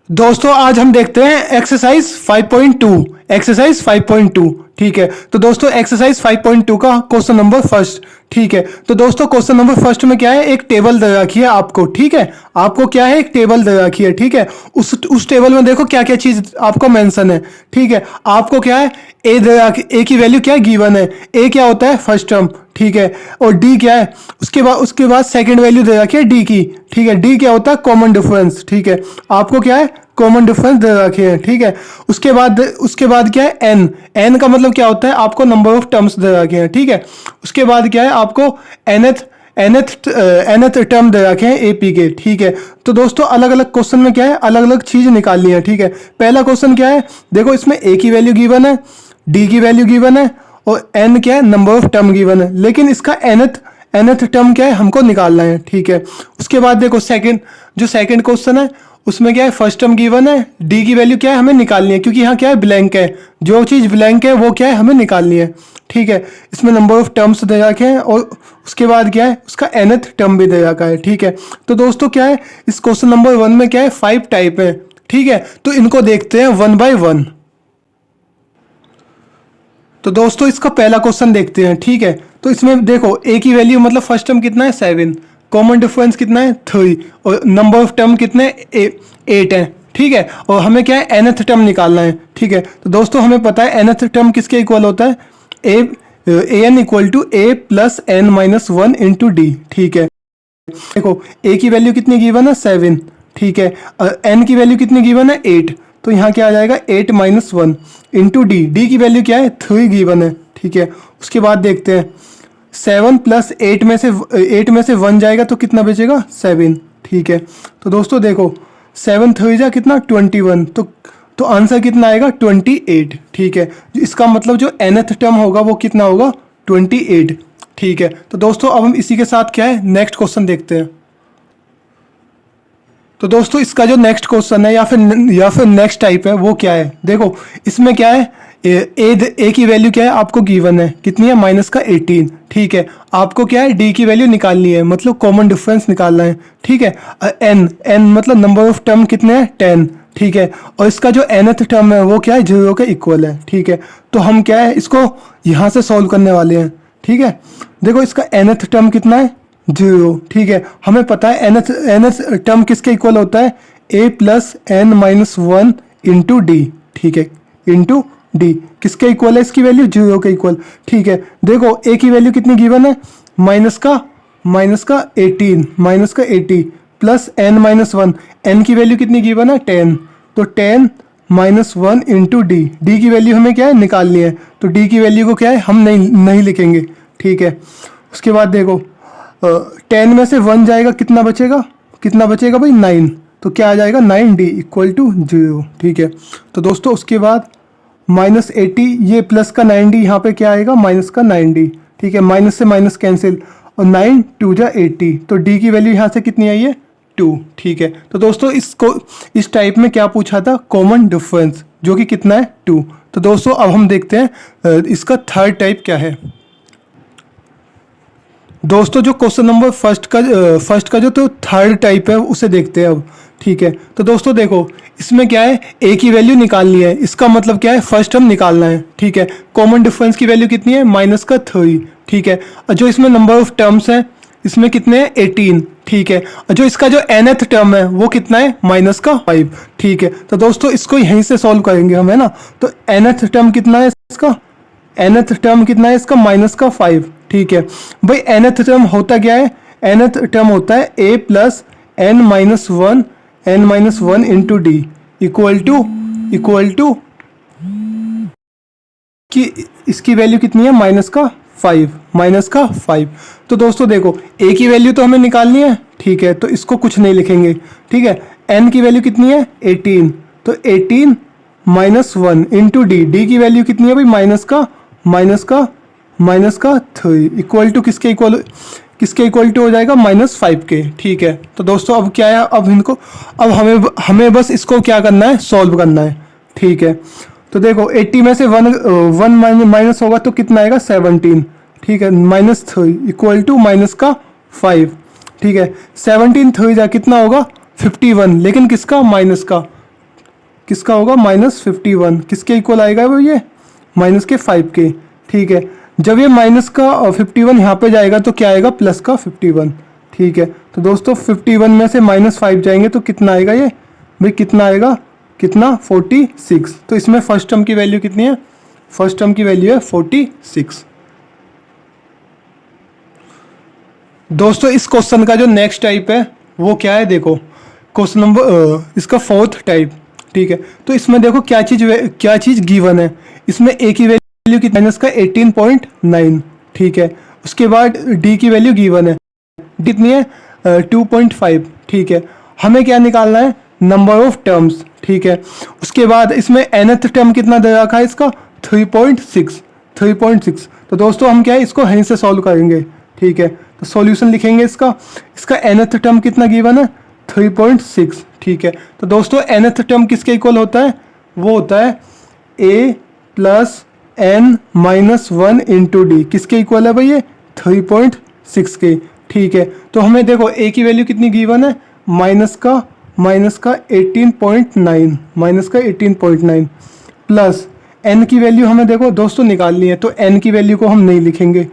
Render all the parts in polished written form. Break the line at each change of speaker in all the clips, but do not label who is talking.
दोस्तों आज हम देखते हैं एक्सरसाइज 5.2। एक्सरसाइज 5.2 ठीक है। तो दोस्तों एक्सरसाइज 5.2 का क्वेश्चन नंबर फर्स्ट। ठीक है, तो दोस्तों क्वेश्चन नंबर फर्स्ट में क्या है, एक टेबल दे रखी है आपको। ठीक है, आपको क्या है, एक टेबल दे रखी है। ठीक है, उस टेबल में देखो क्या क्या चीज आपको मेंशन है। ठीक है, आपको क्या है, ए की वैल्यू क्या है, गिवन है। ए क्या होता है, फर्स्ट टर्म। ठीक है, और डी क्या है, उसके बाद सेकंड वैल्यू दे रखी है डी की। ठीक है, डी क्या होता है, कॉमन डिफरेंस। ठीक है, आपको क्या है, कॉमन डिफरेंस दे रखे हैं। ठीक है, उसके बाद क्या है, एन। एन का मतलब क्या होता है, आपको नंबर ऑफ टर्म्स दे रखे हैं। ठीक है, उसके बाद क्या है, आपको एनथ टर्म दे रखे हैं एपी के। ठीक है, तो दोस्तों अलग अलग क्वेश्चन में क्या है, अलग अलग चीज निकालनी है। ठीक है, पहला क्वेश्चन क्या है, देखो इसमें ए की वैल्यू गिवन है, डी की वैल्यू गिवन है और एन क्या है, नंबर ऑफ टर्म गिवन है। लेकिन इसका एनथ टर्म क्या है, हमको निकालना है। ठीक है, उसके बाद देखो सेकंड क्वेश्चन है, उसमें क्या है, फर्स्ट टर्म गिवन है, डी की वैल्यू क्या है, हमें निकालनी है, क्योंकि यहाँ क्या है, ब्लैंक है। जो चीज़ ब्लैंक है वो क्या है, हमें निकालनी है। ठीक है, इसमें नंबर ऑफ टर्म्स दे रखे हैं और उसके बाद क्या है, उसका एनथ टर्म भी दे रखा है। ठीक है, तो दोस्तों क्या है, इस क्वेश्चन नंबर 1 में क्या है, 5 टाइप है। ठीक है, तो इनको देखते हैं 1 बाय 1। तो दोस्तों इसका पहला क्वेश्चन देखते हैं। ठीक है, तो इसमें देखो ए की वैल्यू मतलब फर्स्ट टर्म कितना है, 7, कॉमन डिफरेंस कितना है, 3 और नंबर ऑफ टर्म कितने 8 है। ठीक है, और हमें क्या है, एनथ टर्म निकालना है। ठीक है, तो दोस्तों हमें पता है एनथ टर्म किसके इक्वल होता है, A N equal to A plus N minus 1 into D. ठीक है, देखो ए की वैल्यू कितनी गिवन है, 7। ठीक है, एन की वैल्यू कितनी गिवन है, 8। तो यहाँ क्या आ जाएगा, 8 माइनस 1 इंटू डी। डी की वैल्यू क्या है, 3 गिवन है। ठीक है, उसके बाद देखते हैं 7 प्लस 8 में से 1 जाएगा तो कितना बचेगा, 7। ठीक है, तो दोस्तों देखो 7 3 जा कितना, 21। तो आंसर कितना आएगा, 28। ठीक है, इसका मतलब जो nth टर्म होगा वो कितना होगा, 28। ठीक है, तो दोस्तों अब हम इसी के साथ क्या है, नेक्स्ट क्वेश्चन देखते हैं। तो दोस्तों इसका जो नेक्स्ट क्वेश्चन है या फिर नेक्स्ट टाइप है वो क्या है, देखो इसमें क्या है, ए की वैल्यू क्या है, आपको गिवन है, कितनी है, माइनस का 18। ठीक है, आपको क्या है, डी की वैल्यू निकालनी है, मतलब कॉमन डिफरेंस निकालना है। ठीक है, एन मतलब नंबर ऑफ टर्म कितने हैं, 10। ठीक है, और इसका जो nth टर्म है वो क्या है, 0 के इक्वल है। ठीक है, तो हम क्या है, इसको यहाँ से सॉल्व करने वाले हैं। ठीक है, देखो इसका nth टर्म कितना है, 0। ठीक है, हमें पता है nth टर्म किसके इक्वल होता है, a plus N minus 1 into D. ठीक है, इंटू डी किसके इक्वल है, इसकी वैल्यू 0 के इक्वल। ठीक है, देखो a की वैल्यू कितनी गिवन है, माइनस का 80 प्लस एन माइनस 1, एन की वैल्यू कितनी गिवन है, 10। तो 10 माइनस 1 इंटू डी। डी की वैल्यू हमें क्या है, निकालनी है। तो डी की वैल्यू को क्या है, हम नहीं लिखेंगे। ठीक है, उसके बाद देखो 10 में से 1 जाएगा, कितना बचेगा भाई, 9। तो क्या आ जाएगा, 9D इक्वल टू 0। ठीक है, तो दोस्तों उसके बाद माइनस 80, ये प्लस का 9D, यहाँ पे क्या आएगा, माइनस का 9D। ठीक है, माइनस से माइनस कैंसिल और 9 2 जा 80। तो डी की वैल्यू यहाँ से कितनी आई है, 2। ठीक है, तो दोस्तों इस टाइप में क्या पूछा था, कॉमन डिफरेंस, जो कि कितना है, 2। तो दोस्तों अब हम देखते हैं इसका थर्ड टाइप क्या है। दोस्तों जो क्वेश्चन नंबर फर्स्ट का जो तो थर्ड टाइप है उसे देखते हैं अब। ठीक है, तो दोस्तों देखो इसमें क्या है, ए की वैल्यू निकालनी है, इसका मतलब क्या है, फर्स्ट टर्म निकालना है। ठीक है, कॉमन डिफरेंस की वैल्यू कितनी है, माइनस का 3। ठीक है, और जो इसमें नंबर ऑफ टर्म्स है इसमें कितने हैं, 18। ठीक है, और जो इसका जो nth टर्म है वो कितना है, माइनस का 5। ठीक है, तो दोस्तों इसको यहीं से सॉल्व करेंगे हम, है ना। तो nth टर्म कितना है इसका, माइनस का 5। ठीक है, भाई nth टर्म होता क्या है, nth टर्म होता है a plus N minus 1 into d equal to कि इसकी वैल्यू कितनी है, माइनस का 5। तो दोस्तों देखो a की वैल्यू तो हमें निकालनी है। ठीक है, तो इसको कुछ नहीं लिखेंगे। ठीक है, n की वैल्यू कितनी है, 18। तो 18 माइनस 1 इंटू डी की वैल्यू कितनी है भाई, माइनस का 3 इक्वल टू किसके इक्वल टू हो जाएगा, -5 के। ठीक है, तो दोस्तों अब क्या है, अब हमें बस इसको क्या करना है, सॉल्व करना है। ठीक है, तो देखो 80 में से 1 माइनस होगा तो कितना आएगा, 17। ठीक है, -3 इक्वल टू माइनस का 5। ठीक है, 17 3 जा कितना होगा, 51, लेकिन किसका, माइनस का। किसका होगा -51, किसके इक्वल आएगा वो ये माइनस के 5 के। ठीक है, जब ये माइनस का 51 यहाँ पे जाएगा तो क्या आएगा प्लस का 51। ठीक है, तो दोस्तों 51 में से -5 जाएंगे तो कितना आएगा ये भाई, कितना आएगा, कितना 46। तो इसमें फर्स्ट टर्म की वैल्यू कितनी है, फर्स्ट टर्म की वैल्यू है 46। दोस्तों इस क्वेश्चन का जो नेक्स्ट टाइप है वो क्या है, देखो क्वेश्चन नंबर इसका फोर्थ टाइप। ठीक है, तो इसमें देखो क्या चीज़ गिवन है। इसमें ए की वैल्यू की माइनस का 18.9। ठीक है, उसके बाद डी की वैल्यू गिवन है, कितनी है 2.5। ठीक है, हमें क्या निकालना है, नंबर ऑफ टर्म्स। ठीक है, उसके बाद इसमें nth टर्म कितना दे रखा है इसका 3.6। तो दोस्तों हम क्या है इसको यहीं से सॉल्व करेंगे। ठीक है, तो सॉल्यूशन लिखेंगे इसका nth टर्म कितना गिवन है 3.6। ठीक है, तो दोस्तों nth टर्म किसके इक्वल होता है, वो होता है a plus n-1 into D. किसके इक्वल है भाई ये 3.6 के। ठीक है, तो हमें देखो a की वैल्यू कितनी गिवन है माइनस का 18.9 प्लस n की वैल्यू हमें देखो दोस्तों निकालनी है, तो n की वैल्यू को हम नहीं लिखेंगे।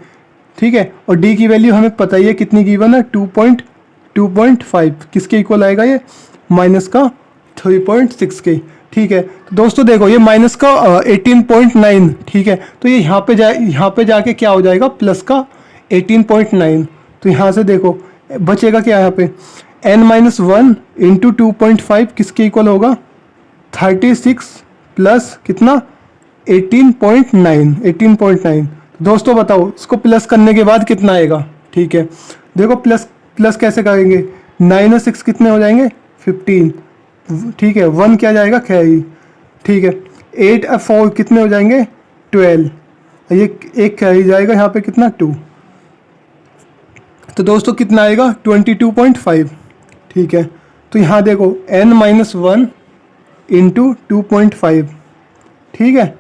ठीक है, और d की वैल्यू हमें पता ही है कितनी गिवन है 2.5। किसके इक्वल आएगा ये माइनस का 3.6 के। ठीक है, तो दोस्तों देखो ये माइनस का 18.9। ठीक है, तो ये यहाँ पे जाके क्या हो जाएगा प्लस का 18.9। तो यहाँ से देखो बचेगा क्या यहाँ पे n-1 इंटू 2.5 किसके इक्वल होगा 36 प्लस कितना 18.9। दोस्तों बताओ इसको प्लस करने के बाद कितना आएगा। ठीक है, देखो प्लस कैसे करेंगे, 9 और 6 कितने हो जाएंगे 15। ठीक है, 1 क्या जाएगा कैरी। ठीक है, 8 और 4 कितने हो जाएंगे 12, ये एक कैरी जाएगा यहाँ पे कितना 2। तो दोस्तों कितना आएगा 22.5। ठीक है, तो यहाँ देखो n-1 इंटू 2.5। ठीक है,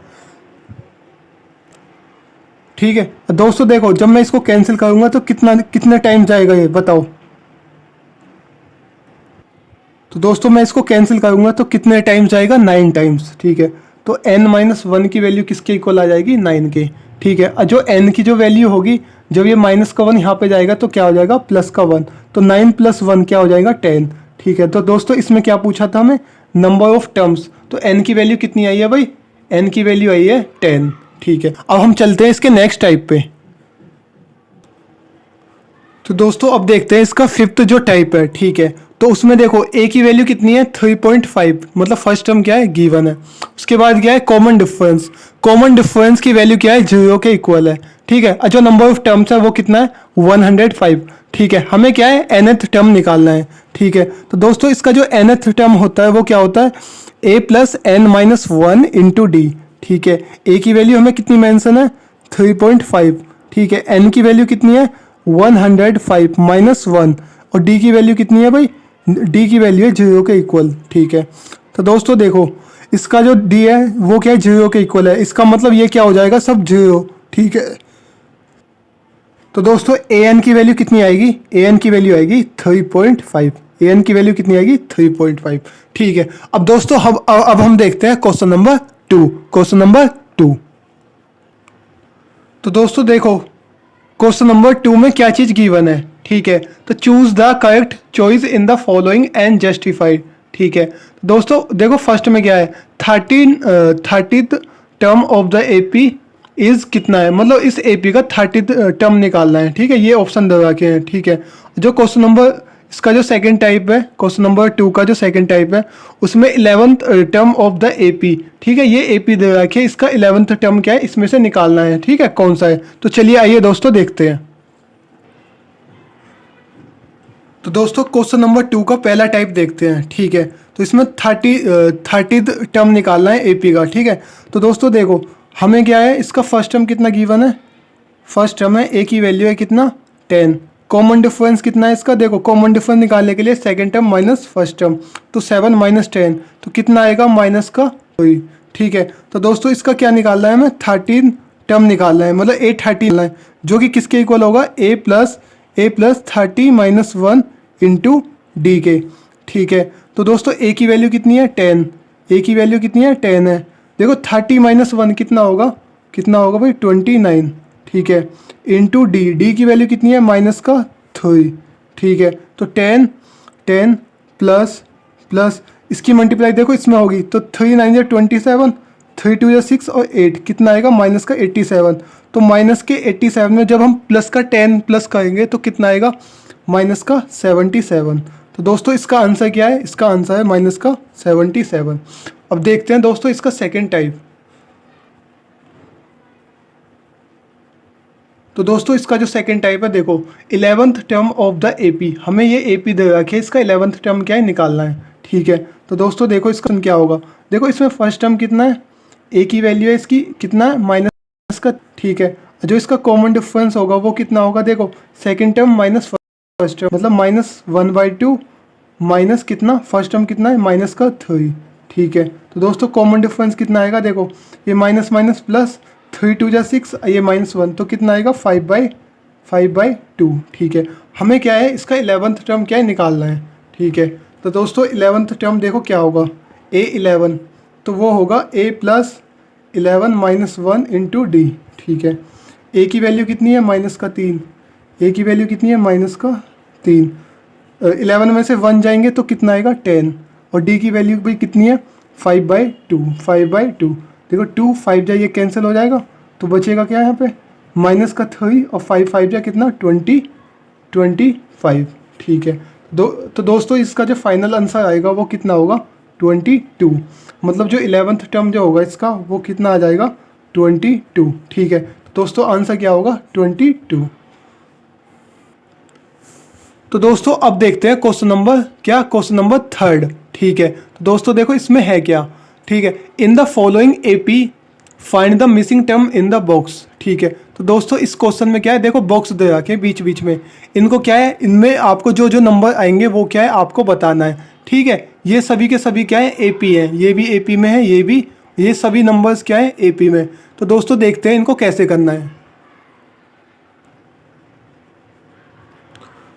ठीक है दोस्तों देखो जब मैं इसको कैंसिल करूंगा तो कितने टाइम जाएगा ये बताओ। तो दोस्तों मैं इसको कैंसिल करूंगा तो कितने टाइम जाएगा 9 टाइम्स। ठीक है, तो n-1 की वैल्यू किसके इक्वल आ जाएगी 9 के। ठीक है, और जो n की जो वैल्यू होगी जब ये माइनस का 1 यहाँ पे जाएगा तो क्या हो जाएगा प्लस का 1, तो 9 + 1 क्या हो जाएगा 10। ठीक है, तो दोस्तों इसमें क्या पूछा था हमें नंबर ऑफ टर्म्स, तो n की वैल्यू कितनी आई है भाई, n की वैल्यू आई है 10। ठीक है, अब हम चलते हैं इसके नेक्स्ट टाइप पे। तो दोस्तों अब देखते हैं इसका फिफ्थ जो टाइप है। ठीक है, तो उसमें देखो a की वैल्यू कितनी है 3.5, मतलब फर्स्ट टर्म क्या है गिवन है। उसके बाद क्या है कॉमन डिफरेंस की वैल्यू क्या है 0 के इक्वल है। ठीक है, और जो नंबर ऑफ टर्म्स है वो कितना है 105। ठीक है, हमें क्या है nth टर्म निकालना है। ठीक है, तो दोस्तों इसका जो nth टर्म होता है वो क्या होता है a plus n-1 into D. ठीक है, a की वैल्यू हमें कितनी मेंशन है 3.5। ठीक है, n की वैल्यू कितनी है 105 माइनस 1, और d की वैल्यू कितनी है भाई, d की वैल्यू है 0 के इक्वल। ठीक है, तो दोस्तों देखो इसका जो d है वो क्या है 0 के इक्वल है, इसका मतलब ये क्या हो जाएगा सब 0। ठीक है, तो दोस्तों an की वैल्यू कितनी आएगी, an की वैल्यू आएगी 3.5। an की वैल्यू कितनी आएगी 3.5। ठीक है, अब दोस्तों अब हम देखते हैं क्वेश्चन नंबर 2। तो दोस्तों देखो क्वेश्चन नंबर 2 में क्या चीज़ गिवन है। ठीक है, तो choose the correct choice in the following and justified. ठीक है, दोस्तों देखो फर्स्ट में क्या है 30th term of the AP is कितना है, मतलब इस एपी का 30th टर्म निकालना है। ठीक है, ये ऑप्शन दे रखे हैं। ठीक है, जो क्वेश्चन नंबर इसका जो सेकंड टाइप है, क्वेश्चन नंबर 2 का जो सेकंड टाइप है उसमें 11th term of the AP. ठीक है, ये एपी दे रखे हैं, इसका 11th टर्म क्या है इसमें से निकालना है। ठीक है, कौन सा है, तो चलिए आइए दोस्तों देखते हैं। तो दोस्तों क्वेश्चन नंबर 2 का पहला टाइप देखते हैं। ठीक है, तो इसमें 30th टर्म निकालना है एपी का। ठीक है, तो दोस्तों देखो हमें क्या है इसका फर्स्ट टर्म कितना गिवन है, फर्स्ट टर्म है ए की वैल्यू है कितना 10। कॉमन डिफरेंस कितना है इसका, देखो कॉमन डिफरेंस निकालने के लिए second term minus first term, तो 7 - 10 तो कितना आएगा माइनस का 3। ठीक है, तो दोस्तों इसका क्या निकालना है हमें 13 टर्म निकालना है, मतलब A30 है जो कि किसके इक्वल होगा a प्लस 30 - 1 इंटू डी के। ठीक है, तो दोस्तों a की वैल्यू कितनी है 10, ए की वैल्यू कितनी है 10 है। देखो 30 माइनस 1 कितना होगा, कितना होगा भाई 29, ठीक है, इंटू डी, डी की वैल्यू कितनी है माइनस का 3, ठीक है। तो 10 10 प्लस प्लस इसकी मल्टीप्लाई देखो इसमें होगी तो 3 9 27, 3 2 6 और 8 कितना आएगा माइनस का 87। तो माइनस के 87 में जब हम प्लस का 10 प्लस करेंगे तो कितना आएगा माइनस का 77। तो दोस्तों इसका आंसर क्या है, इसका आंसर है माइनस का 77। अब देखते हैं दोस्तों इसका सेकेंड टाइप। तो दोस्तों इसका जो सेकंड टाइप है देखो 11th term of the AP, हमें ये एपी दे रखी है, इसका 11th टर्म क्या है निकालना है, ठीक है। तो दोस्तों देखो इसका क्या होगा, देखो इसमें फर्स्ट टर्म कितना है, ए की वैल्यू है इसकी कितना है माइनस का, ठीक है। जो इसका कॉमन डिफरेंस होगा वो कितना होगा, देखो second term minus first term मतलब -1/2 माइनस कितना फर्स्ट टर्म कितना है माइनस का 3, ठीक है। तो दोस्तों कॉमन डिफरेंस कितना आएगा, देखो ये माइनस माइनस प्लस 3 2 6, ये -1 तो कितना आएगा 5/2, ठीक है। हमें क्या है इसका 11th टर्म क्या है निकालना है, ठीक है। तो दोस्तों 11th टर्म देखो क्या होगा, A11 तो वो होगा A + 11 - 1 इंटू डी, ठीक है। ए की वैल्यू कितनी है माइनस का 3, ए की वैल्यू कितनी है माइनस का 3, 11 में से 1 जाएंगे तो कितना आएगा 10, और डी की वैल्यू भी कितनी है 5/2। देखो 2 5 जा ये कैंसिल हो जाएगा तो बचेगा क्या यहाँ पे माइनस का 3 और 5 5 जा कितना 25, ठीक है। तो दोस्तों इसका जो फाइनल आंसर आएगा वो कितना होगा 22, मतलब जो 11th टर्म जो होगा इसका वो कितना आ जाएगा 22, ठीक है। तो दोस्तों आंसर क्या होगा 22। तो दोस्तों अब देखते हैं क्वेश्चन नंबर 3, ठीक है। तो दोस्तों देखो इसमें है क्या, ठीक है, in the following AP find the missing term in the box, ठीक है। तो दोस्तों इस क्वेश्चन में क्या है, देखो बॉक्स दे रखे हैं बीच बीच में, इनको क्या है इनमें आपको जो जो नंबर आएंगे वो क्या है आपको बताना है, ठीक है। ये सभी के सभी क्या है एपी है, ये भी एपी में है, ये सभी नंबर्स क्या है एपी में। तो दोस्तों देखते हैं इनको कैसे करना है।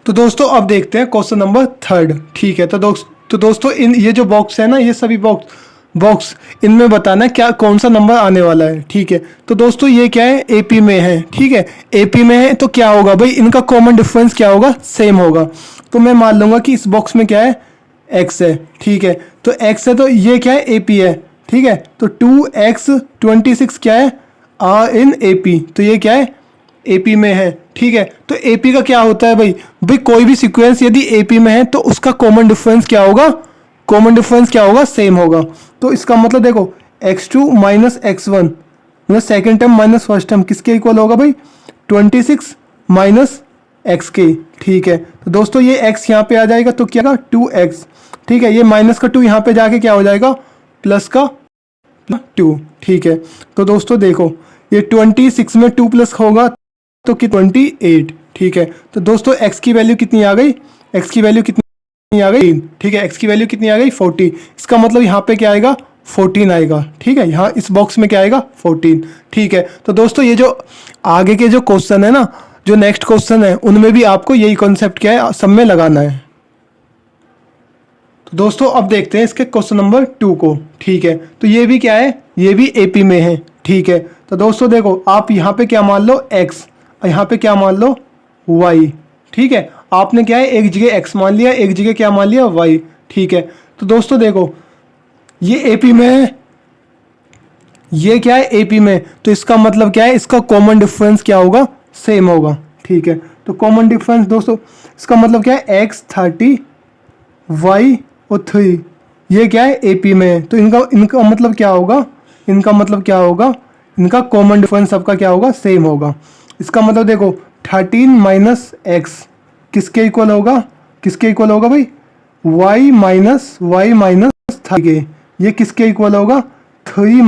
तो दोस्तों अब देखते हैं क्वेश्चन नंबर 3, ठीक है। तो दोस्तों इन ये जो बॉक्स है ना, ये सभी बॉक्स इनमें बताना है क्या कौन सा नंबर आने वाला है, ठीक है। तो दोस्तों ये क्या है एपी में है, ठीक है, एपी में है तो क्या होगा भाई इनका कॉमन डिफरेंस क्या होगा सेम होगा। तो मैं मान लूँगा कि इस बॉक्स में क्या है एक्स है, ठीक है। तो एक्स है तो ये क्या है एपी है, ठीक है। तो 2x26 क्या है आर इन एपी, तो ये क्या है एपी में है, ठीक है। तो एपी का क्या होता है भाई कोई भी सीक्वेंस यदि एपी में है तो उसका कॉमन डिफरेंस क्या होगा सेम होगा। तो इसका मतलब देखो x2 - x1 मतलब second term minus first term किसके इक्वल होगा भाई 26 माइनस एक्स के, ठीक है। तो दोस्तों ये x यहाँ पे आ जाएगा तो क्या 2x, ठीक है। ये माइनस का 2 यहाँ पे जाके क्या हो जाएगा प्लस का 2, ठीक है। तो दोस्तों देखो ये 26 में 2 प्लस होगा तो कि 28, ठीक है। तो दोस्तों x की वैल्यू कितनी आ गई, x की वैल्यू कितनी आ गई, ठीक है। x की वैल्यू कितनी आ गई 40, इसका मतलब यहाँ पे क्या आएगा 14 आएगा, ठीक है। यहाँ इस बॉक्स में क्या आएगा 14, ठीक है। तो दोस्तों ये जो आगे के जो क्वेश्चन है ना, जो नेक्स्ट क्वेश्चन है उनमें भी आपको यही कॉन्सेप्ट क्या है सब में लगाना है। तो दोस्तों अब देखते हैं इसके क्वेश्चन नंबर 2 को, ठीक है। तो ये भी क्या है, ये भी एपी में है, ठीक है। तो दोस्तों देखो आप यहाँ पे क्या मान लो x और यहाँ पे क्या मान लो y, ठीक है। आपने क्या है एक जगह x मान लिया, एक जगह क्या मान लिया y, ठीक है। तो दोस्तों देखो ये एपी में है, ये क्या है एपी में, तो इसका मतलब क्या है इसका कॉमन डिफरेंस क्या होगा सेम होगा, ठीक है। तो कॉमन डिफरेंस दोस्तों इसका मतलब क्या है x 30 y और 3 ये क्या है एपी में है, तो इनका मतलब क्या होगा, इनका कॉमन डिफरेंस सबका क्या होगा सेम होगा। इसका मतलब देखो 13 - x किसके इक्वल होगा भाई y - 3 के, ये किसके इक्वल होगा 3 -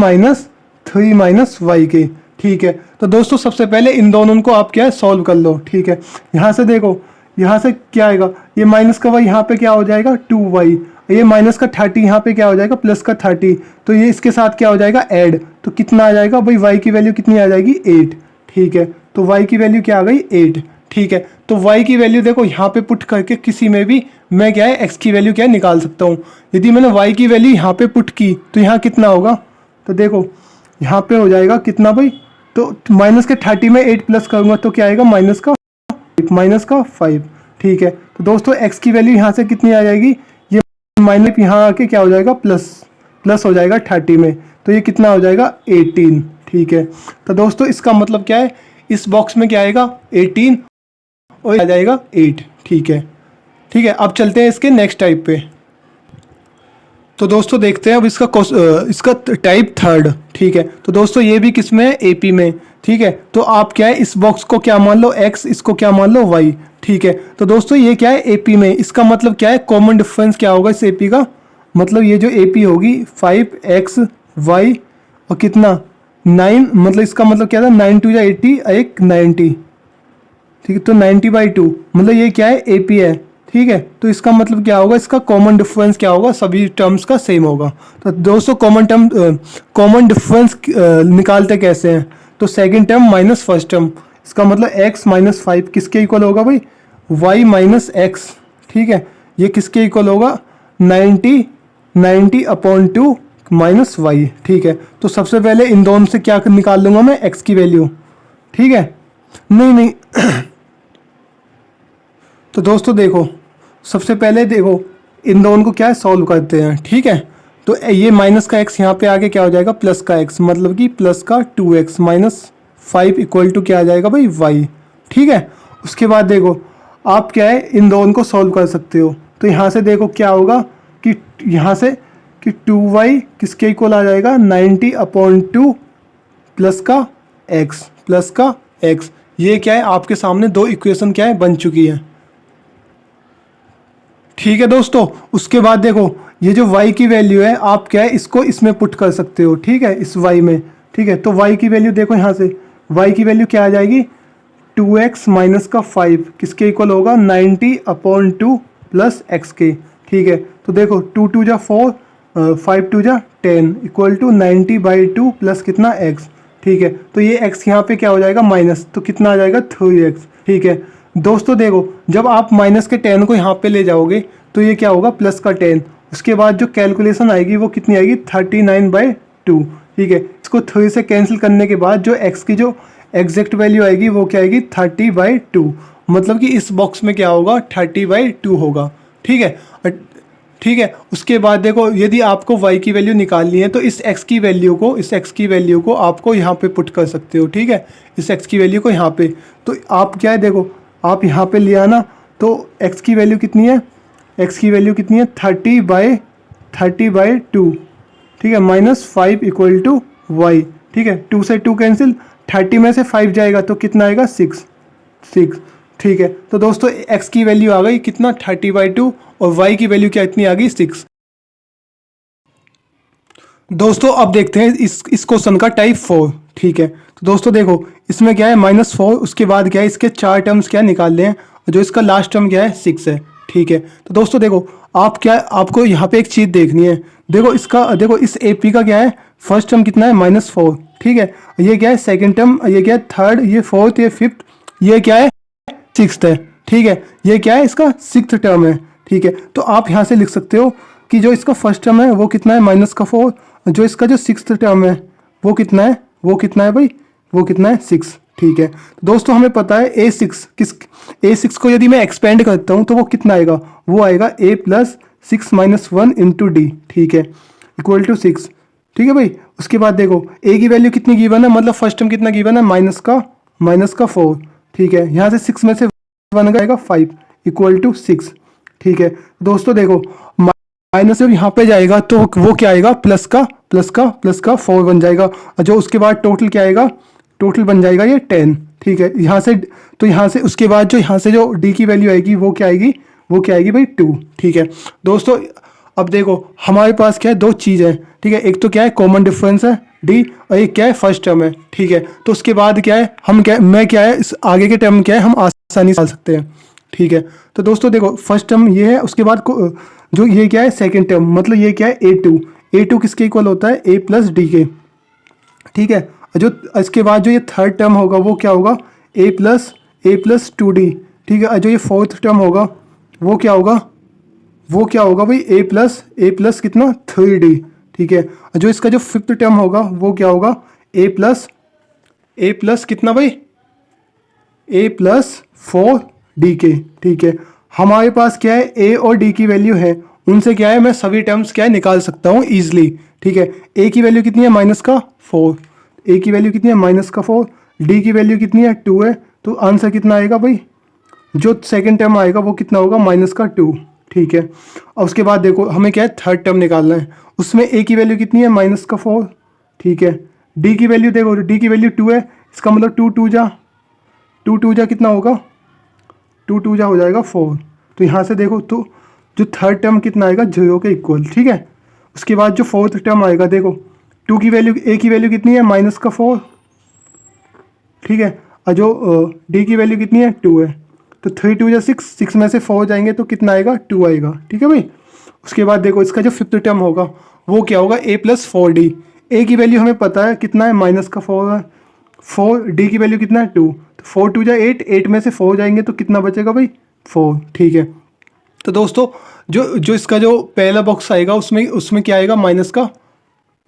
y के, ठीक है। तो दोस्तों सबसे पहले इन दोनों को आप क्या है सॉल्व कर लो, ठीक है। यहाँ से देखो यहाँ से क्या आएगा, ये माइनस का y यहाँ पे क्या हो जाएगा 2y, ये माइनस का 30 यहाँ पे क्या हो जाएगा प्लस का 30, तो ये इसके साथ क्या हो जाएगा ऐड, तो कितना आ जाएगा भाई y की वैल्यू कितनी आ जाएगी 8, ठीक है। तो y की वैल्यू क्या आ गई 8, ठीक है। तो y की वैल्यू देखो यहाँ पे पुट करके किसी में भी मैं क्या है एक्स की वैल्यू क्या है निकाल सकता हूँ। यदि मैंने वाई की वैल्यू यहाँ पे पुट की तो यहाँ कितना होगा, तो देखो यहाँ पे हो जाएगा कितना भाई, तो माइनस के 30 में 8 प्लस करूँगा तो क्या आएगा माइनस का 5। ठीक है, तो दोस्तों एक्स की वैल्यू यहाँ से कितनी आ जाएगी, ये माइनस यहाँ आके क्या हो जाएगा प्लस हो जाएगा 30 में, तो ये कितना हो जाएगा 18। ठीक है, तो दोस्तों इसका मतलब क्या है, इस बॉक्स में क्या आएगा 18 और आ जाएगा 8। ठीक है, अब चलते हैं इसके नेक्स्ट टाइप पे। तो दोस्तों देखते हैं अब इसका टाइप थर्ड। ठीक है, तो दोस्तों ये भी किस में है, एपी में। ठीक है, तो आप क्या है इस बॉक्स को क्या मान लो एक्स, इसको क्या मान लो वाई। ठीक है, तो दोस्तों ये क्या है एपी में, इसका मतलब क्या है, कॉमन डिफरेंस क्या होगा इस एपी का, मतलब ये जो एपी होगी 5x y और कितना 9, मतलब इसका मतलब क्या था 9 2 80 एक 90। ठीक है, तो 90/2 मतलब ये क्या है एपी है। ठीक है, तो इसका मतलब क्या होगा, इसका कॉमन डिफरेंस क्या होगा, सभी टर्म्स का सेम होगा। तो दोस्तों कॉमन डिफरेंस निकालते कैसे हैं, तो second term minus first term, इसका मतलब x माइनस 5 किसके इक्वल होगा भाई, y माइनस एक्स। ठीक है, ये किसके इक्वल होगा 90/2 माइनस वाई। ठीक है, तो सबसे पहले इन दोनों से क्या निकाल लूंगा मैं, x की वैल्यू। ठीक है, नहीं तो दोस्तों देखो सबसे पहले देखो इन दोनों को क्या है सॉल्व करते हैं। ठीक है, तो ये माइनस का x यहाँ पे आके क्या हो जाएगा प्लस का x, मतलब कि प्लस का 2x माइनस 5 इक्वल टू क्या आ जाएगा भाई y। ठीक है, उसके बाद देखो आप क्या है इन दोनों को सॉल्व कर सकते हो, तो यहाँ से देखो क्या होगा कि यहाँ से कि 2y किसके इक्वल आ जाएगा 90/2 प्लस का x। ये क्या है आपके सामने दो इक्वेशन क्या है बन चुकी है। ठीक है दोस्तों, उसके बाद देखो ये जो y की वैल्यू है आप क्या है इसको इसमें पुट कर सकते हो। ठीक है, इस y में। ठीक है, तो y की वैल्यू देखो यहाँ से y की वैल्यू क्या आ जाएगी 2x माइनस का 5 किसके इक्वल होगा 90/2 प्लस x के। ठीक है, तो देखो 2 2 जा 4 5 2 जा 10 इक्वल टू 90/2 प्लस कितना x। ठीक है, तो ये x यहाँ पे क्या हो जाएगा माइनस, तो कितना आ जाएगा 3x। ठीक है दोस्तों, देखो जब आप माइनस के 10 को यहाँ पे ले जाओगे तो ये क्या होगा प्लस का 10, उसके बाद जो कैलकुलेशन आएगी वो कितनी आएगी 39/2। ठीक है, इसको 3 से कैंसिल करने के बाद जो x की जो एग्जैक्ट वैल्यू आएगी वो क्या आएगी 30/2, मतलब कि इस बॉक्स में क्या होगा 30/2 होगा। ठीक है, उसके बाद देखो यदि आपको y की वैल्यू निकालनी है तो इस x की वैल्यू को आपको यहाँ पे पुट कर सकते हो। ठीक है, इस x की वैल्यू को यहाँ पे, तो आप क्या है देखो आप यहाँ पे ले आना, तो x की वैल्यू कितनी है 30/2। ठीक है, माइनस 5 इक्वल टू वाई। ठीक है, 2 से 2 कैंसिल, 30 में से 5 जाएगा तो कितना आएगा 6। ठीक है, तो दोस्तों x की वैल्यू आ गई कितना 30/2 और y की वैल्यू क्या इतनी आ गई 6। दोस्तों अब देखते हैं इस क्वेश्चन का टाइप 4। ठीक है, तो दोस्तों देखो इसमें क्या है -4, उसके बाद क्या है इसके 4 टर्म्स क्या निकालने हैं, और जो इसका लास्ट टर्म क्या है 6 है। ठीक है, तो दोस्तों देखो आपको यहाँ पे एक चीज़ देखनी है, देखो इस AP का क्या है फर्स्ट टर्म कितना है -4। ठीक है, ये क्या है सेकंड टर्म, ये क्या है थर्ड, ये फोर्थ, ये फिफ्थ, ये क्या है सिक्स्थ है। ठीक है, ये क्या है इसका सिक्स्थ टर्म है। ठीक है, तो आप यहाँ से लिख सकते हो कि जो इसका फर्स्ट टर्म है वो कितना है -4, जो इसका जो सिक्स्थ टर्म है वो कितना है भाई, वो कितना है 6। ठीक है, तो दोस्तों हमें पता है A6 को यदि मैं एक्सपेंड करता हूँ तो वो कितना आएगा, वो आएगा A + 6 - 1 × D। ठीक है, इक्वल टू 6। ठीक है भाई, उसके बाद देखो A की वैल्यू कितनी गिवन है, मतलब फर्स्ट टर्म कितना गिवन है -4। ठीक है, यहाँ से 6 में से 1 आएगा 5 इक्वल टू 6। ठीक है दोस्तों, देखो माइनस जब यहाँ पे जाएगा तो वो क्या आएगा प्लस का 4 बन जाएगा, और जो उसके बाद टोटल क्या आएगा, टोटल बन जाएगा ये 10। ठीक है, यहाँ से उसके बाद जो यहाँ से जो D की वैल्यू आएगी वो क्या आएगी भाई 2। ठीक है दोस्तों, अब देखो हमारे पास क्या है दो चीज़ है। ठीक है, एक तो क्या है कॉमन डिफरेंस है D, और एक क्या है फर्स्ट टर्म है। ठीक है, तो उसके बाद क्या है इस आगे के टर्म क्या है हम आसानी से डाल सकते हैं। ठीक है, तो दोस्तों देखो फर्स्ट टर्म ये है, उसके बाद जो ये क्या है सेकंड टर्म, मतलब ये क्या है A2 किसके इक्वल होता है A + D के। ठीक है, जो इसके बाद जो ये थर्ड टर्म होगा वो क्या होगा A + 2D। ठीक है, जो ये फोर्थ टर्म होगा वो क्या होगा वो क्या होगा भाई ए प्लस कितना 3D, ठीक है। और जो इसका जो फिफ्थ टर्म होगा वो क्या होगा ए प्लस कितना भाई ए प्लस 4D के, ठीक है। हमारे पास क्या है ए और डी की वैल्यू है, उनसे क्या है मैं सभी टर्म्स क्या है निकाल सकता हूँ ईजिली, ठीक है। ए की वैल्यू कितनी है -4, ए की वैल्यू कितनी है -4, डी की वैल्यू कितनी है 2 है, तो आंसर कितना आएगा भाई, जो सेकंड टर्म आएगा वो कितना होगा -2, ठीक है। और उसके बाद देखो हमें क्या है थर्ड टर्म निकालना है, उसमें ए की वैल्यू कितनी है -4, ठीक है। डी की वैल्यू देखो, डी की वैल्यू 2 है, इसका मतलब 2 जा कितना होगा, 2 जा हो जाएगा 4। तो यहाँ से देखो तो जो थर्ड टर्म कितना आएगा 0 के इक्वल, ठीक है। उसके बाद जो फोर्थ टर्म आएगा देखो, टू की वैल्यू ए की वैल्यू कितनी है -4, ठीक है। और जो डी की वैल्यू कितनी है 2 है, तो 3 2 जा 6, 6 में से 4 जाएंगे तो कितना आएगा 2 आएगा, ठीक है भाई। उसके बाद देखो इसका जो फिफ्थ टर्म होगा वो क्या होगा ए प्लस 4D, ए की वैल्यू हमें पता है कितना है -4 है, 4, डी की वैल्यू कितना है 2, तो 4 2 जा 8, 8 में से 4 जाएंगे तो कितना बचेगा भाई 4, ठीक है। तो दोस्तों जो इसका जो पहला बॉक्स आएगा उसमें क्या आएगा माइनस का,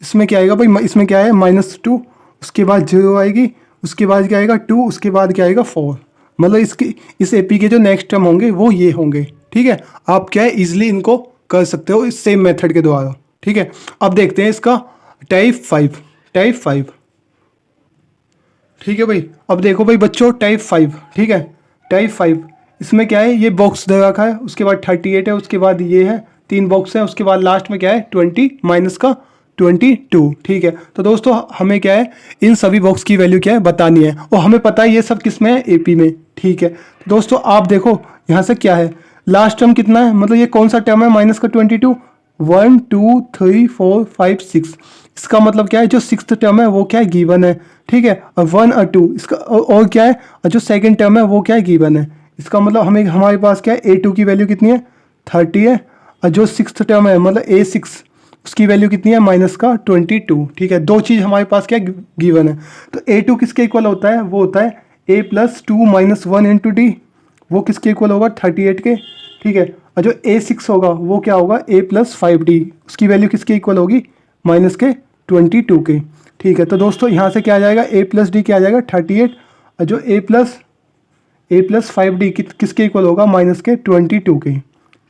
इसमें क्या आएगा भाई, इसमें क्या है -2, उसके बाद 0 आएगी, उसके बाद क्या आएगा 2, उसके बाद क्या आएगा 4। मतलब इस एपी के जो नेक्स्ट टर्म होंगे वो ये होंगे, ठीक है। आप क्या है इजीली इनको कर सकते हो इस सेम मेथड के द्वारा, ठीक है। अब देखते हैं इसका टाइप 5, ठीक है भाई। अब देखो भाई बच्चों टाइप 5, ठीक है। टाइप 5 इसमें क्या है, ये बॉक्स दे रखा है, उसके बाद 38 है, उसके बाद ये है 3 बॉक्स है, उसके बाद लास्ट में क्या है 20 माइनस का 22, ठीक है। तो दोस्तों हमें क्या है इन सभी बॉक्स की वैल्यू क्या है बतानी है, और हमें पता है ये सब किस में है एपी में, ठीक है। तो दोस्तों आप देखो यहाँ से क्या है लास्ट टर्म कितना है, मतलब ये कौन सा टर्म है माइनस का 22, 1 2 3 4 5 6, इसका मतलब क्या है जो सिक्स्थ टर्म है वो क्या है गिवन है, ठीक है। और 1 और 2 इसका और क्या है, और जो सेकंड टर्म है वो क्या है गिवन है, इसका मतलब हमारे पास क्या है A2 की वैल्यू कितनी है 30 है, और जो सिक्स्थ टर्म है मतलब A6 उसकी वैल्यू कितनी है -22, ठीक है। दो चीज़ हमारे पास क्या गिवन है। तो A2 किसके इक्वल होता है, वो होता है A plus 2 minus 1 into D, वो किसके इक्वल होगा 38 के, ठीक है। और जो A6 होगा वो क्या होगा A प्लस 5D, उसकी वैल्यू किसके इक्वल होगी -22 के, ठीक है। तो दोस्तों यहाँ से क्या आ जाएगा A प्लस डी क्या आ जाएगा 38, और जो A प्लस 5D किसके इक्वल होगा -22 के,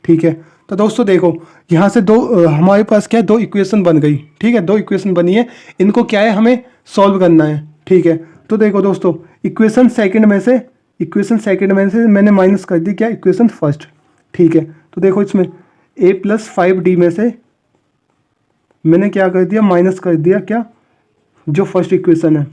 ठीक है। तो दोस्तों देखो यहाँ से हमारे पास क्या है दो इक्वेशन बन गई, ठीक है। दो इक्वेशन बनी है, इनको क्या है हमें सॉल्व करना है, ठीक है। तो देखो दोस्तों इक्वेशन सेकंड में से मैंने माइनस कर दी क्या इक्वेशन फर्स्ट, ठीक है। तो देखो इसमें A प्लस 5D में से मैंने क्या कर दिया माइनस कर दिया क्या जो फर्स्ट इक्वेशन है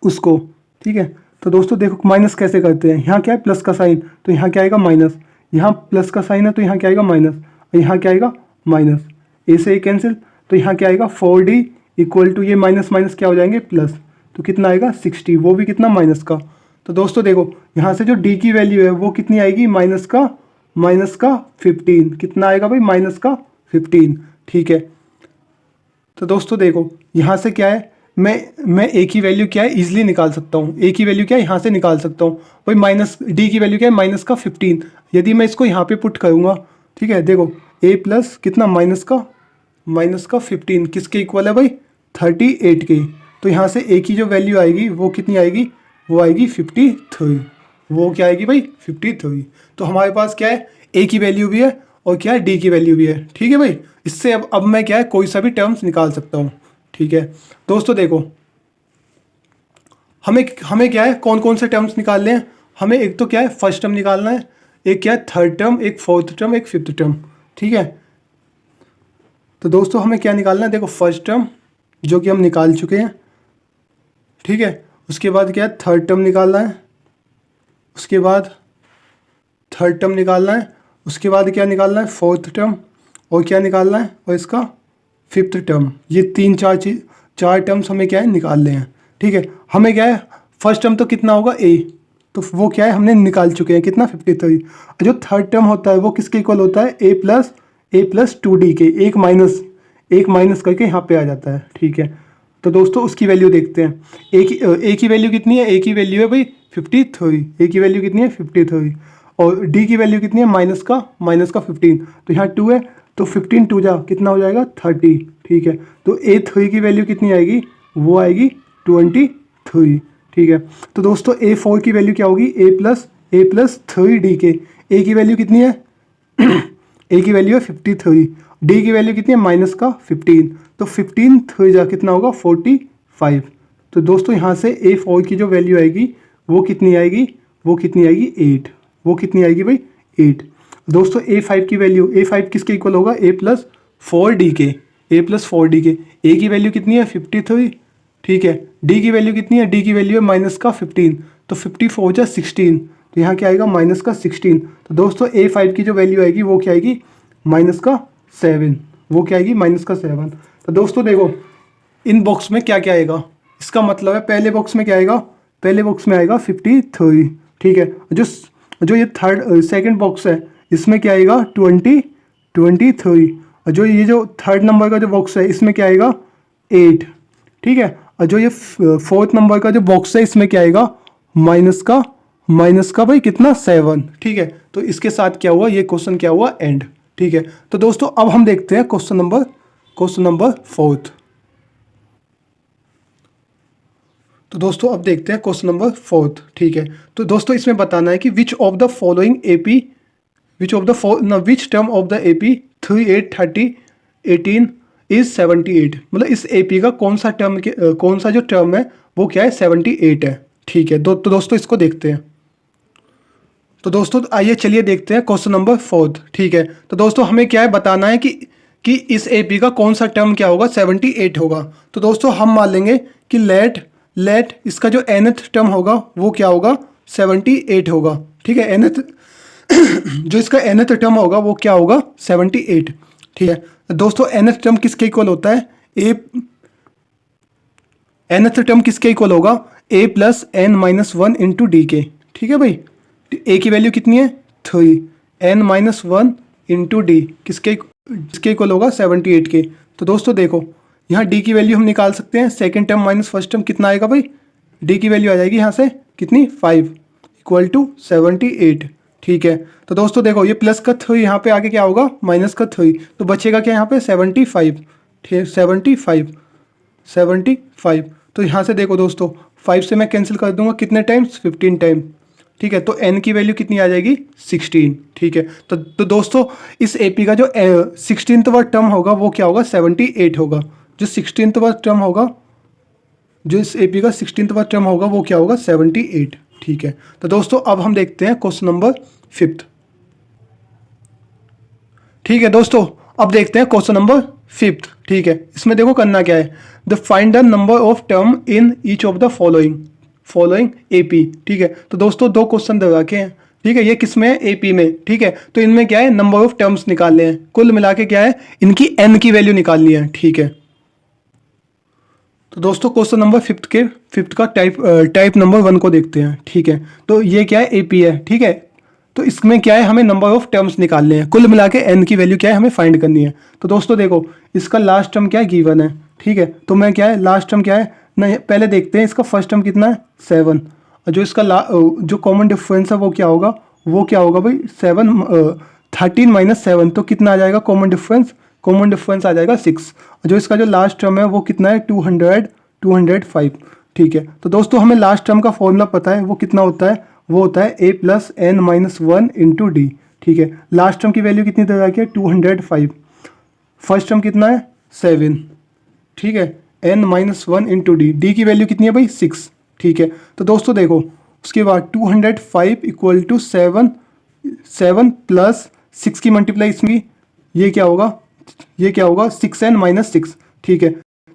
उसको, ठीक है। तो दोस्तों देखो माइनस कैसे करते हैं, यहाँ क्या है प्लस का साइन, तो यहाँ क्या आएगा माइनस, यहाँ प्लस का साइन है तो यहाँ क्या आएगा माइनस, और यहाँ क्या आएगा माइनस, ए से ए कैंसिल, तो यहाँ क्या आएगा 4D इक्वल टू ये माइनस माइनस क्या हो जाएंगे प्लस, तो कितना आएगा 60, वो भी कितना माइनस का। तो दोस्तों देखो यहाँ से जो D की वैल्यू है वो कितनी आएगी माइनस का 15, कितना आएगा भाई -15, ठीक है। तो दोस्तों देखो यहाँ से क्या है मैं ए की वैल्यू क्या है इजीली निकाल सकता हूँ, ए की वैल्यू क्या है यहाँ से निकाल सकता हूँ भाई डी की वैल्यू क्या है -15, यदि मैं इसको यहाँ पे पुट करूँगा, ठीक है। देखो ए प्लस कितना माइनस का 15 किसके इक्वल है भाई 38 के, तो यहाँ से ए की जो वैल्यू आएगी वो कितनी आएगी, वो आएगी 53, वो क्या आएगी भाई 53। तो हमारे पास क्या है ए की वैल्यू भी है और क्या है डी की वैल्यू भी है, ठीक है भाई। इससे अब मैं क्या है कोई सा भी टर्म्स निकाल सकता हूँ, ठीक है। दोस्तों देखो हमें क्या है कौन कौन से टर्म्स निकालने हैं, हमें एक तो क्या है फर्स्ट टर्म निकालना है, एक क्या है थर्ड टर्म, एक फोर्थ टर्म, एक फिफ्थ टर्म, ठीक है। तो दोस्तों हमें क्या निकालना है, देखो फर्स्ट टर्म जो कि हम निकाल चुके हैं, ठीक है। उसके बाद क्या है थर्ड टर्म निकालना है, उसके बाद थर्ड टर्म निकालना है, उसके बाद क्या निकालना है फोर्थ टर्म, और क्या निकालना है और इसका फिफ्थ टर्म। ये चार टर्म्स हमें क्या है निकालने हैं, ठीक है। हमें क्या है फर्स्ट टर्म तो कितना होगा ए, तो वो क्या है हमने निकाल चुके हैं कितना 53। जो थर्ड टर्म होता है वो किसके इक्वल होता है ए प्लस 2D के, एक माइनस करके यहाँ पे आ जाता है, ठीक है। तो दोस्तों उसकी वैल्यू देखते हैं, ए की वैल्यू कितनी है, ए की वैल्यू है भाई 53, ए की वैल्यू कितनी है 53, और डी की वैल्यू कितनी है, माइनस का 15, तो यहाँ 2 है, तो 15 2 जा कितना हो जाएगा 30, ठीक है। तो A3 की वैल्यू कितनी आएगी, वो आएगी 23, ठीक है। तो दोस्तों A4 की वैल्यू क्या होगी, A प्लस 3D के, A की वैल्यू कितनी है A की वैल्यू है 53, D की वैल्यू कितनी है माइनस का 15, तो 15 3 जा कितना होगा 45। तो दोस्तों यहाँ से A4 की जो वैल्यू आएगी वो कितनी आएगी, 8, वो कितनी आएगी भाई 8। दोस्तों A5 की वैल्यू, A5 किसके इक्वल होगा, A प्लस 4D के, A की वैल्यू कितनी है 53, ठीक है। D की वैल्यू कितनी है, D की वैल्यू है माइनस का 15, तो 54 जा 16, तो यहाँ क्या आएगा माइनस का 16। तो दोस्तों A5 की जो वैल्यू आएगी वो क्या आएगी माइनस का 7, वो क्या आएगी माइनस का 7। तो दोस्तों देखो इन बॉक्स में क्या क्या आएगा, इसका मतलब है पहले बॉक्स में क्या आएगा, पहले बॉक्स में आएगा 53, ठीक है। जो ये सेकंड बॉक्स है इसमें क्या आएगा 23, और जो थर्ड नंबर का जो बॉक्स है इसमें क्या आएगा 8, ठीक है। और जो ये फोर्थ नंबर का जो बॉक्स है इसमें क्या आएगा माइनस का भाई कितना 7, ठीक है। तो इसके साथ क्या हुआ, ये क्वेश्चन क्या हुआ एंड, ठीक है। तो दोस्तों अब हम देखते हैं क्वेश्चन नंबर 4। तो दोस्तों अब देखते हैं क्वेश्चन नंबर 4, ठीक है। तो दोस्तों इसमें बताना है कि which term of the AP 3 8 30 18 is 78, मतलब इस AP का कौन सा जो टर्म है वो क्या है 78 है, ठीक है। तो दोस्तों इसको देखते हैं। तो दोस्तों आइए चलिए देखते हैं क्वेश्चन नंबर 4, ठीक है। तो दोस्तों हमें क्या है बताना है कि इस AP का कौन सा टर्म क्या होगा 78 होगा। तो दोस्तों हम मान लेंगे कि लेट इसका जो nth टर्म होगा वो क्या होगा 78 होगा, ठीक है। nth जो इसका nth टर्म होगा वो क्या होगा 78, ठीक है। दोस्तों nth टर्म किसके इक्वल होता है, nth टर्म किसके इक्वल होगा A plus n-1 into D के, ठीक है भाई। A की वैल्यू कितनी है 3, n-1 इंटू डी किसके इक्वल होगा 78 के। तो दोस्तों देखो यहाँ D की वैल्यू हम निकाल सकते हैं, second term minus first term कितना आएगा भाई, D की वैल्यू आ जाएगी यहाँ से कितनी 5 इक्वल टू 78, ठीक है। तो दोस्तों देखो ये प्लस का 3 यहाँ पे आगे क्या होगा माइनस का 3, तो बचेगा क्या यहाँ पे 75, ठीक 75। तो यहाँ से देखो दोस्तों 5 से मैं कैंसिल कर दूंगा कितने टाइम्स 15 टाइम, ठीक है। तो n की वैल्यू कितनी आ जाएगी 16, ठीक है। तो दोस्तों इस AP का जो 16वां टर्म होगा वो क्या होगा 78 होगा, जो 16वां टर्म होगा, जो इस AP का 16वां टर्म होगा वो क्या होगा 78, ठीक है। तो दोस्तों अब हम देखते हैं क्वेश्चन नंबर 5, ठीक है। दोस्तों अब देखते हैं क्वेश्चन नंबर 5, ठीक है। इसमें देखो करना क्या है, the find the number of term in each of the following AP, ठीक है। तो दोस्तों दो क्वेश्चन दे रखे हैं, ठीक है। ये किसमें है AP में, ठीक है। तो इनमें क्या है नंबर ऑफ टर्म्स निकालने हैं, कुल मिला के क्या है इनकी n की वैल्यू निकालनी है, ठीक है। तो दोस्तों क्वेश्चन नंबर 5 का टाइप नंबर 1 को देखते हैं, ठीक है। तो ये क्या है AP है, ठीक है। तो इसमें क्या है हमें नंबर ऑफ टर्म्स निकालने हैं, कुल मिला के n की वैल्यू क्या है हमें फाइंड करनी है। तो दोस्तों देखो इसका लास्ट टर्म क्या है गिवन है, ठीक है। तो मैं क्या है लास्ट टर्म क्या है नहीं, पहले देखते हैं इसका फर्स्ट टर्म कितना है 7, और जो इसका जो कॉमन डिफरेंस है वो क्या होगा भाई 13 माइनस 7, तो कितना आ जाएगा कॉमन डिफरेंस आ जाएगा 6, और जो इसका जो लास्ट टर्म है वो कितना है 205, ठीक है। तो दोस्तों हमें लास्ट टर्म का फॉर्मूला पता है वो कितना होता है, वो होता है A plus n-1 into D, ठीक है। लास्ट टर्म की वैल्यू कितनी दे रखी है 205, फर्स्ट टर्म कितना है 7, ठीक है, n-1 इंटू डी की वैल्यू कितनी है भाई 6, ठीक है। तो दोस्तों देखो उसके बाद 205 इक्वल टू 7 प्लस 6 की मल्टीप्लाई इसमें ये क्या होगा 6n-6, ठीक है।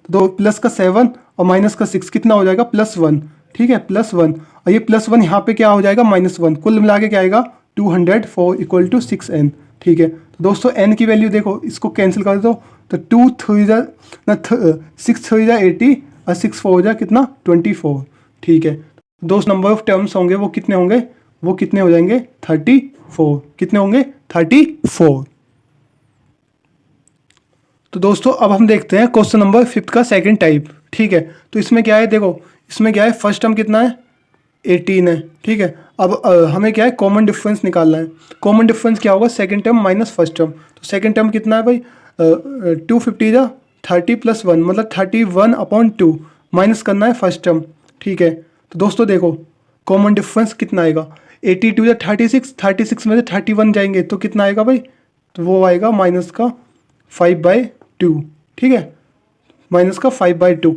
तो प्लस का 7 और माइनस का 6 कितना हो जाएगा +1, ठीक है +1, और ये +1 यहाँ पे क्या हो जाएगा -1, कुल मिला के क्या आएगा 204 इक्वल टू 6n, ठीक है। तो दोस्तों n की वैल्यू देखो इसको कैंसिल कर दो, तो 6 3 जा 80 और 6 4 जा कितना 24, ठीक है। दोस्तों नंबर ऑफ टर्म्स होंगे वो कितने हो जाएंगे 34, कितने होंगे 34। तो दोस्तों अब हम देखते हैं क्वेश्चन नंबर 5 का सेकंड टाइप, ठीक है। तो इसमें क्या है देखो इसमें क्या है फर्स्ट टर्म कितना है 18 है, ठीक है। अब हमें क्या है, कॉमन डिफरेंस निकालना है। कॉमन डिफरेंस क्या होगा, second term minus first term. तो सेकंड टर्म कितना है भाई, 250 जा 30 + 1 मतलब 31/2 माइनस करना है फर्स्ट टर्म, ठीक है। तो दोस्तों देखो कॉमन डिफरेंस कितना आएगा, 82 या 36, 36 में से 31 जाएंगे तो कितना आएगा भाई, तो वो आएगा माइनस का 5/2, ठीक है, माइनस का 5/2।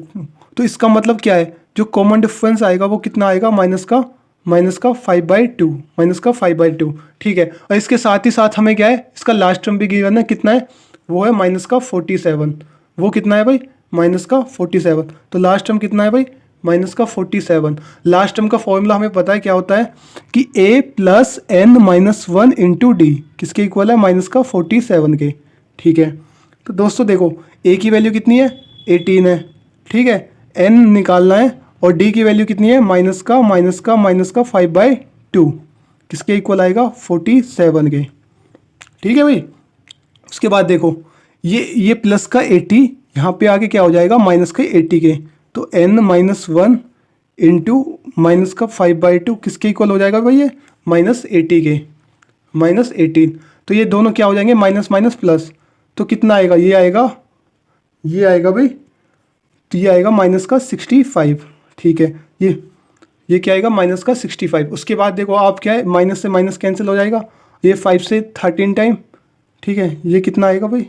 तो इसका मतलब क्या है, जो कॉमन डिफरेंस आएगा वो कितना आएगा, माइनस का 5/2, माइनस का 5/2, ठीक है। और इसके साथ ही साथ हमें क्या है, इसका लास्ट टर्म भी गिवन है, कितना है, वो है माइनस का 47। वो कितना है भाई, माइनस का 47। तो लास्ट टर्म कितना है भाई, माइनस का 47। लास्ट टर्म का फॉर्मूला हमें पता है क्या होता है कि a + n-1 × d किसके इक्वल है, माइनस का 47 के, ठीक है। तो दोस्तों देखो a की वैल्यू कितनी है, 18 है, ठीक है, n निकालना है और d की वैल्यू कितनी है, माइनस का 5/2 किसके इक्वल आएगा, 47 के, ठीक है भाई। उसके बाद देखो ये प्लस का 80 यहाँ पे आके क्या हो जाएगा, माइनस का 80 के। तो n-1 × माइनस का 5/2 किसके इक्वल हो जाएगा भाई, ये -80 के, -18। तो ये दोनों क्या हो जाएंगे, माइनस माइनस प्लस, तो कितना आएगा, ये आएगा भाई, तो ये आएगा माइनस का 65, ठीक है। ये क्या आएगा, माइनस का 65। उसके बाद देखो आप क्या है, माइनस से माइनस कैंसिल हो जाएगा, ये 5 से 13 टाइम, ठीक है। ये कितना आएगा भाई,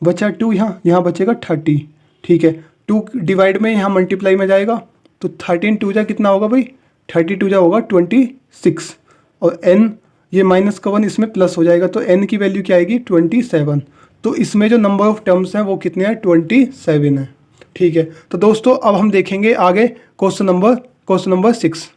बचा 2, यहाँ बचेगा 30, ठीक है। 2 डिवाइड में यहाँ मल्टीप्लाई में जाएगा, तो 13 2 जा कितना होगा भाई, 32 जा होगा 26। और n ये माइनस का 1 इसमें प्लस हो जाएगा, तो n की वैल्यू क्या आएगी, 27। तो इसमें जो नंबर ऑफ टर्म्स हैं वो कितने हैं, 27 है, ठीक है। तो दोस्तों अब हम देखेंगे आगे क्वेश्चन नंबर 6।